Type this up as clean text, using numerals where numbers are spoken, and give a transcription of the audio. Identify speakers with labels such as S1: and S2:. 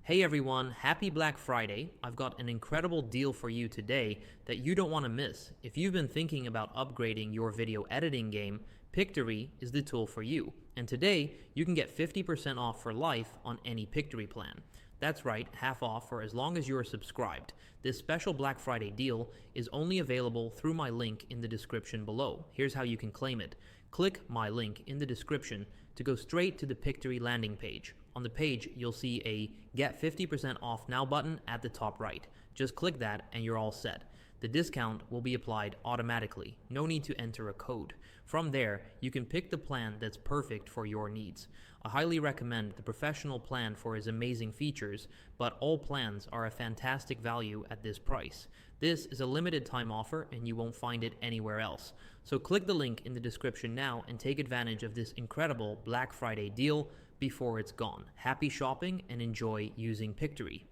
S1: Hey everyone, happy Black Friday. I've got an incredible deal for you today that you don't want to miss. If you've been thinking about upgrading your video editing game, Pictory is the tool for you. And today, you can get 50% off for life on any Pictory plan. That's right, half off for as long as you are subscribed. This special Black Friday deal is only available through my link in the description below. Here's how you can claim it. Click my link in the description to go straight to the Pictory landing page. On the page, you'll see a Get 50% Off Now button at the top right. Just click that and you're all set. The discount will be applied automatically. No need to enter a code. From there, you can pick the plan that's perfect for your needs. I highly recommend the professional plan for its amazing features, but all plans are a fantastic value at this price. This is a limited time offer and you won't find it anywhere else. So click the link in the description now and take advantage of this incredible Black Friday deal before it's gone. Happy shopping and enjoy using Pictory.